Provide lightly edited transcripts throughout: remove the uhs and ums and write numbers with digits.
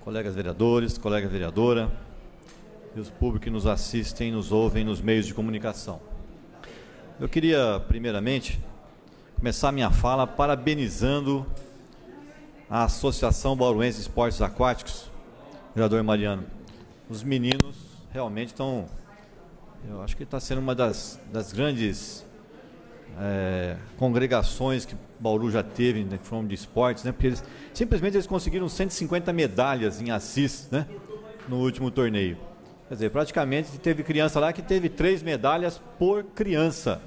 colegas vereadores, colega vereadora, e os públicos que nos assistem, nos ouvem nos meios de comunicação. Eu queria, primeiramente, começar minha fala parabenizando a Associação Bauruense de Esportes Aquáticos, vereador Mariano. Os meninos realmente estão, eu acho que está sendo uma das grandes congregações que Bauru já teve em forma de esportes, né? Porque eles conseguiram 150 medalhas em Assis, né? No último torneio. Quer dizer, praticamente teve criança lá que teve 3 medalhas por criança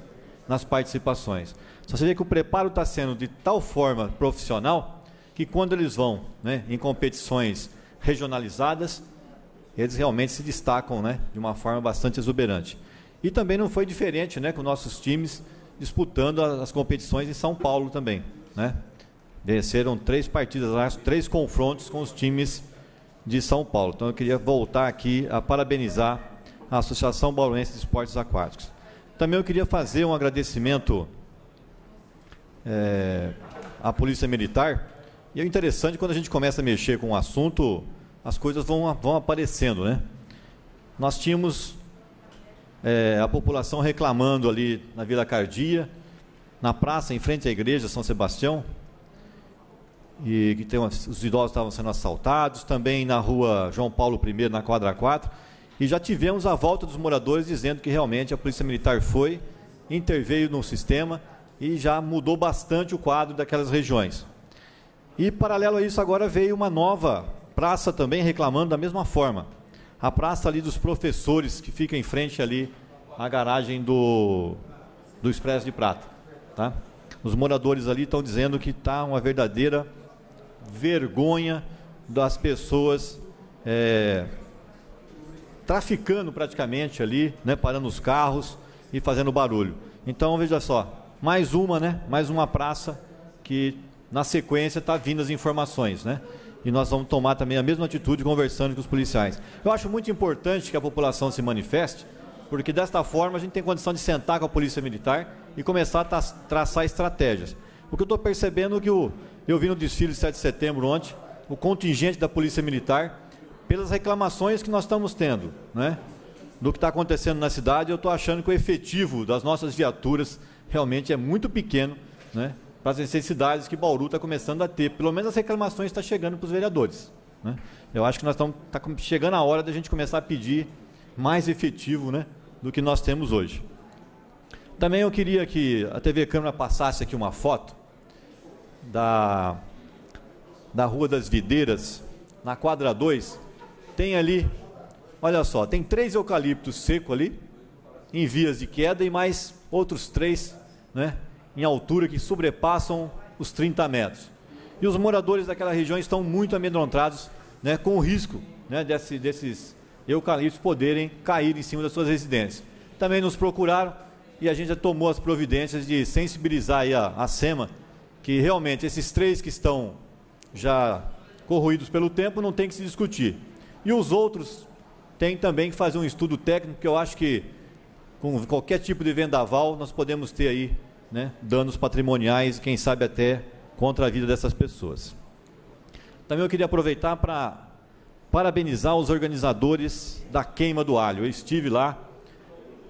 nas participações. Só você vê que o preparo está sendo de tal forma profissional que quando eles vão, né, em competições regionalizadas, eles realmente se destacam, né, de uma forma bastante exuberante. E também não foi diferente, né, com nossos times disputando as competições em São Paulo também, né? Venceram 3 partidas, 3 confrontos com os times de São Paulo. Então eu queria voltar aqui a parabenizar a Associação Bauruense de Esportes Aquáticos. Também eu queria fazer um agradecimento à Polícia Militar. E é interessante, quando a gente começa a mexer com o assunto, as coisas vão aparecendo, né? Nós tínhamos a população reclamando ali na Vila Cardia, na praça, em frente à igreja São Sebastião, e que os idosos estavam sendo assaltados, também na rua João Paulo I, na quadra 4, e já tivemos a volta dos moradores dizendo que realmente a Polícia Militar interveio no sistema e já mudou bastante o quadro daquelas regiões. E paralelo a isso agora veio uma nova praça também reclamando da mesma forma. A praça ali dos professores, que fica em frente ali à garagem do Expresso de Prata, tá? Os moradores ali estão dizendo que está uma verdadeira vergonha das pessoas traficando praticamente ali, né, parando os carros e fazendo barulho. Então, veja só, mais uma praça que na sequência está vindo as informações, né? E nós vamos tomar também a mesma atitude conversando com os policiais. Eu acho muito importante que a população se manifeste, porque desta forma a gente tem condição de sentar com a Polícia Militar e começar a traçar estratégias. O que eu estou percebendo é que eu vi no desfile de 7 de setembro ontem, o contingente da Polícia Militar, pelas reclamações que nós estamos tendo, né, do que está acontecendo na cidade, eu estou achando que o efetivo das nossas viaturas realmente é muito pequeno, né, para as necessidades que Bauru está começando a ter. Pelo menos as reclamações estão chegando para os vereadores, né? Eu acho que está chegando a hora da gente começar a pedir mais efetivo, né, do que nós temos hoje. Também eu queria que a TV Câmara passasse aqui uma foto da Rua das Videiras, na quadra 2, tem ali, olha só, tem 3 eucaliptos secos ali, em vias de queda, e mais outros 3, né, em altura que sobrepassam os 30 metros. E os moradores daquela região estão muito amedrontados, né, com o risco, né, desses eucaliptos poderem cair em cima das suas residências. Também nos procuraram e a gente já tomou as providências de sensibilizar aí a SEMA, que realmente esses 3 que estão já corroídos pelo tempo não tem que se discutir. E os outros tem também que fazer um estudo técnico, que eu acho que com qualquer tipo de vendaval nós podemos ter aí, né, danos patrimoniais, quem sabe até contra a vida dessas pessoas. Também eu queria aproveitar para parabenizar os organizadores da Queima do Alho. Eu estive lá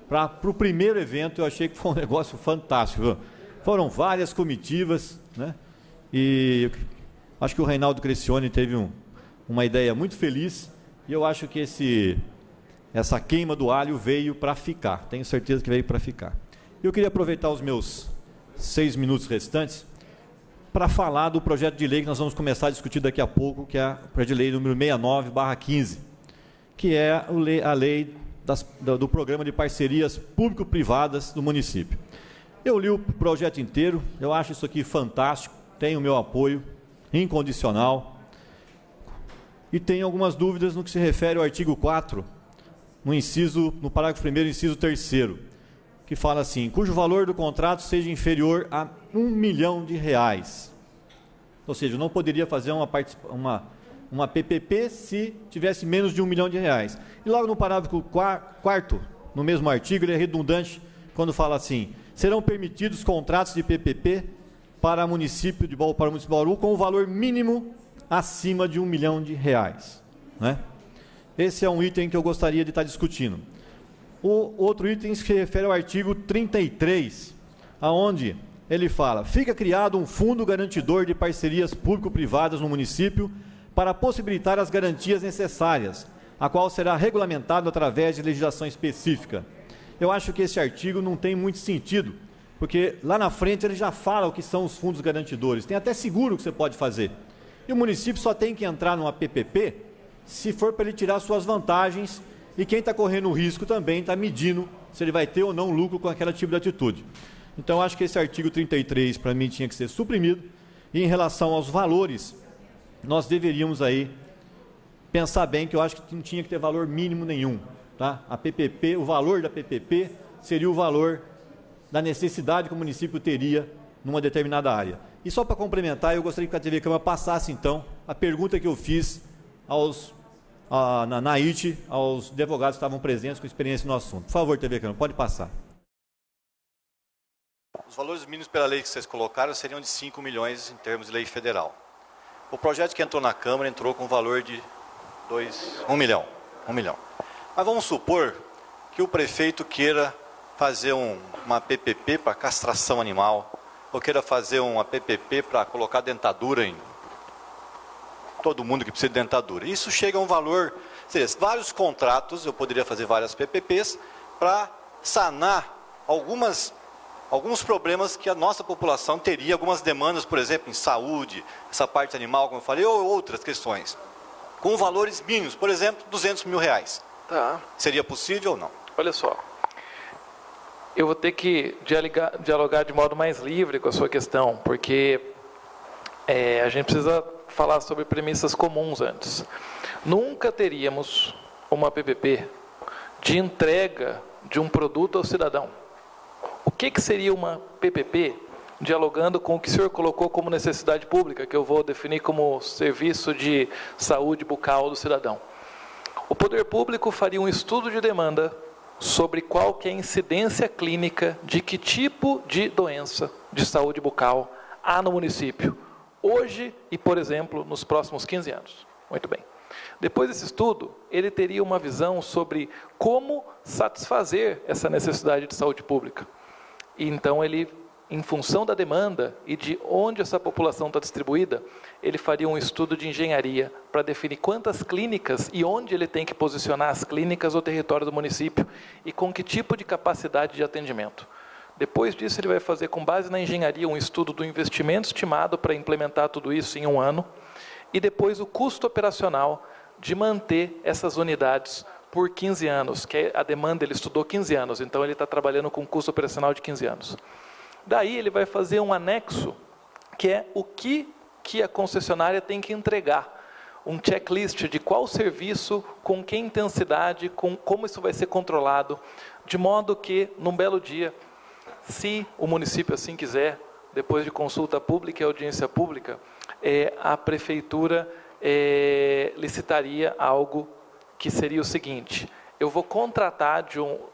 para o primeiro evento, eu achei que foi um negócio fantástico, viu? Foram várias comitivas, né? E acho que o Reinaldo Crescione teve uma ideia muito feliz, e eu acho que essa Queima do Alho veio para ficar, tenho certeza que veio para ficar. Eu queria aproveitar os meus 6 minutos restantes para falar do projeto de lei que nós vamos começar a discutir daqui a pouco, que é o projeto de lei número 69/15, que é a lei do Programa de Parcerias Público-Privadas do município. Eu li o projeto inteiro, eu acho isso aqui fantástico, tem o meu apoio incondicional, e tenho algumas dúvidas no que se refere ao artigo 4, no parágrafo 1º, inciso 3º, que fala assim: cujo valor do contrato seja inferior a R$1 milhão. Ou seja, não poderia fazer uma PPP se tivesse menos de R$1 milhão. E logo no parágrafo 4º, no mesmo artigo, ele é redundante quando fala assim: serão permitidos contratos de PPP para o município de Bauru com o valor mínimo acima de R$1 milhão, né? Esse é um item que eu gostaria de estar discutindo. O outro item se refere ao artigo 33, aonde ele fala: fica criado um fundo garantidor de parcerias público-privadas no município para possibilitar as garantias necessárias, a qual será regulamentado através de legislação específica. Eu acho que esse artigo não tem muito sentido, porque lá na frente ele já fala o que são os fundos garantidores, tem até seguro que você pode fazer. E o município só tem que entrar numa PPP se for para ele tirar suas vantagens, e quem está correndo o risco também está medindo se ele vai ter ou não lucro com aquele tipo de atitude. Então, eu acho que esse artigo 33, para mim, tinha que ser suprimido, e em relação aos valores, nós deveríamos aí pensar bem, que eu acho que não tinha que ter valor mínimo nenhum, tá? A PPP, o valor da PPP seria o valor da necessidade que o município teria numa determinada área. E só para complementar, eu gostaria que a TV Câmara passasse, então, a pergunta que eu fiz na IT, aos advogados que estavam presentes com experiência no assunto. Por favor, TV Câmara, pode passar. Os valores mínimos pela lei que vocês colocaram seriam de 5 milhões em termos de lei federal. O projeto que entrou na Câmara entrou com um valor de 1 milhão. Mas vamos supor que o prefeito queira fazer uma PPP para castração animal, ou queira fazer uma PPP para colocar dentadura em todo mundo que precisa de dentadura. Isso chega a um valor, seja, vários contratos, eu poderia fazer várias PPPs para sanar alguns problemas que a nossa população teria, algumas demandas, por exemplo, em saúde, essa parte animal, como eu falei, ou outras questões, com valores mínimos, por exemplo, R$200 mil. Tá. Seria possível ou não? Olha só, eu vou ter que dialogar de modo mais livre com a sua questão, porque a gente precisa falar sobre premissas comuns antes. Nunca teríamos uma PPP de entrega de um produto ao cidadão. O que seria uma PPP, dialogando com o que o senhor colocou como necessidade pública, que eu vou definir como serviço de saúde bucal do cidadão? O poder público faria um estudo de demanda sobre qual que é a incidência clínica de que tipo de doença de saúde bucal há no município, hoje e, por exemplo, nos próximos 15 anos. Muito bem. Depois desse estudo, ele teria uma visão sobre como satisfazer essa necessidade de saúde pública. E então ele, em função da demanda e de onde essa população está distribuída, ele faria um estudo de engenharia para definir quantas clínicas e onde ele tem que posicionar as clínicas no território do município e com que tipo de capacidade de atendimento. Depois disso, ele vai fazer, com base na engenharia, um estudo do investimento estimado para implementar tudo isso em 1 ano, e depois o custo operacional de manter essas unidades por 15 anos, que a demanda ele estudou 15 anos, então ele está trabalhando com um custo operacional de 15 anos. Daí ele vai fazer um anexo, que é o que a concessionária tem que entregar, um checklist de qual serviço, com que intensidade, como isso vai ser controlado, de modo que, num belo dia, se o município assim quiser, depois de consulta pública e audiência pública, a prefeitura licitaria algo que seria o seguinte: eu vou contratar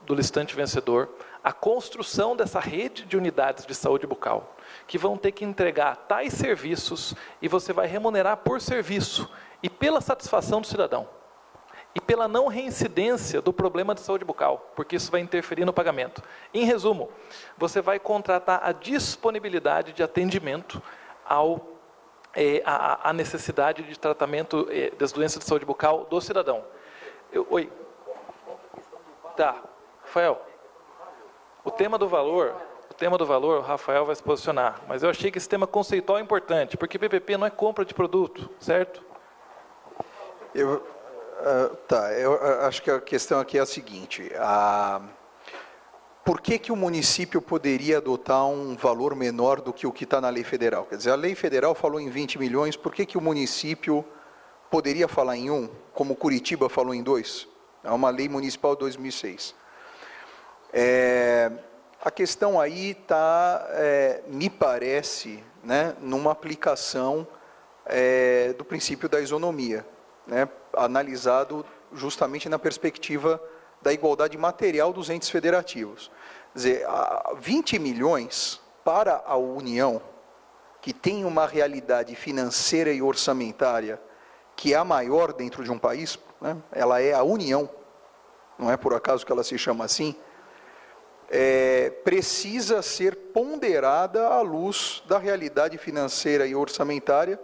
do licitante vencedor a construção dessa rede de unidades de saúde bucal, que vão ter que entregar tais serviços, e você vai remunerar por serviço e pela satisfação do cidadão, e pela não reincidência do problema de saúde bucal, porque isso vai interferir no pagamento. Em resumo, você vai contratar a disponibilidade de atendimento à necessidade de tratamento das doenças de saúde bucal do cidadão. Oi. Tá, Rafael. O tema do valor, o Rafael vai se posicionar, mas eu achei que esse tema conceitual é importante, porque PPP não é compra de produto, certo? Eu acho que a questão aqui é a seguinte: por que o município poderia adotar um valor menor do que o que está na lei federal? Quer dizer, a lei federal falou em 20 milhões, por que o município poderia falar em 1, como Curitiba falou em 2? É uma lei municipal de 2006. A questão aí está, me parece, né, numa aplicação do princípio da isonomia, né, analisado justamente na perspectiva da igualdade material dos entes federativos. Quer dizer, 20 milhões para a União que tem uma realidade financeira e orçamentária que é a maior dentro de um país, né? Ela é a União, não é por acaso que ela se chama assim, precisa ser ponderada à luz da realidade financeira e orçamentária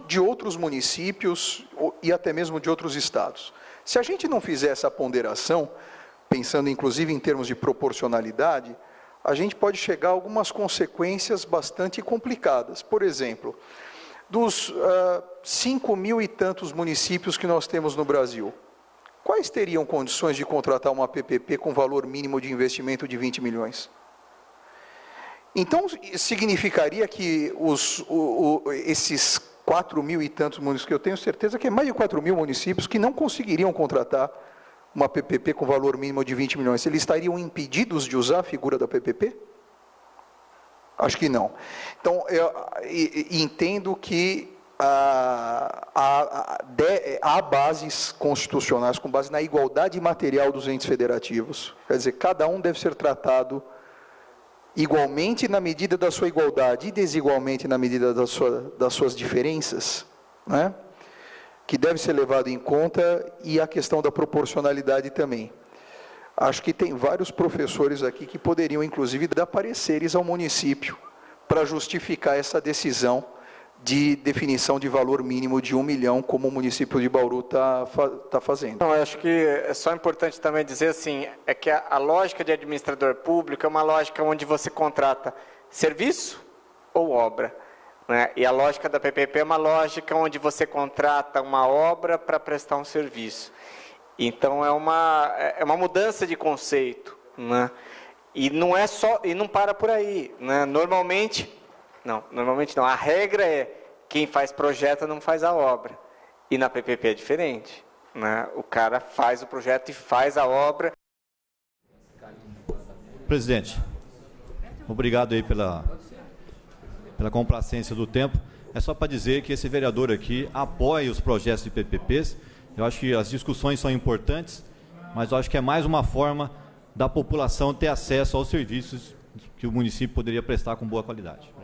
de outros municípios e até mesmo de outros estados. Se a gente não fizer essa ponderação, pensando inclusive em termos de proporcionalidade, a gente pode chegar a algumas consequências bastante complicadas. Por exemplo, dos 5.000 e tantos municípios que nós temos no Brasil, quais teriam condições de contratar uma PPP com valor mínimo de investimento de 20 milhões? Então, significaria que esses 4.000 e tantos municípios, que eu tenho certeza que é mais de 4.000 municípios, que não conseguiriam contratar uma PPP com valor mínimo de 20 milhões, eles estariam impedidos de usar a figura da PPP? Acho que não. Então, eu entendo que há bases constitucionais com base na igualdade material dos entes federativos. Quer dizer, cada um deve ser tratado igualmente na medida da sua igualdade e desigualmente na medida das suas diferenças, né? Que deve ser levado em conta, e a questão da proporcionalidade também. Acho que tem vários professores aqui que poderiam, inclusive, dar pareceres ao município para justificar essa decisão de definição de valor mínimo de 1 milhão, como o município de Bauru está fazendo. Não, eu acho que é só importante também dizer assim, é que a lógica de administrador público é uma lógica onde você contrata serviço ou obra, né? E a lógica da PPP é uma lógica onde você contrata uma obra para prestar um serviço. Então, é uma mudança de conceito, né? E não é só, e não para por aí, né? Normalmente não. A regra é quem faz projeto não faz a obra. E na PPP é diferente, né? O cara faz o projeto e faz a obra. Presidente, obrigado aí pela complacência do tempo. É só para dizer que esse vereador aqui apoia os projetos de PPPs. Eu acho que as discussões são importantes, mas eu acho que é mais uma forma da população ter acesso aos serviços que o município poderia prestar com boa qualidade.